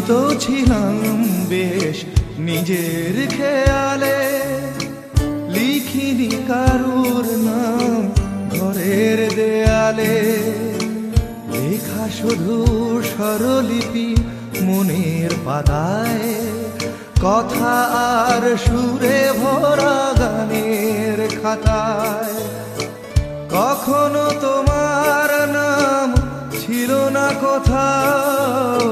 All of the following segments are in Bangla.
তো ছিলাম বেশ নিজের খেয়ালে, লিখিনি কারুর নাম ঘরের দেয়ালে। লেখা শুধু স্বরলিপি মনের পাতায়, কথা আর সুরে ভরা গানের খাতায়। কখনো তোমার নাম ছিল না কোথাও,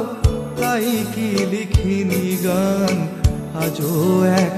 তাই কি লিখিনি গান আজও এক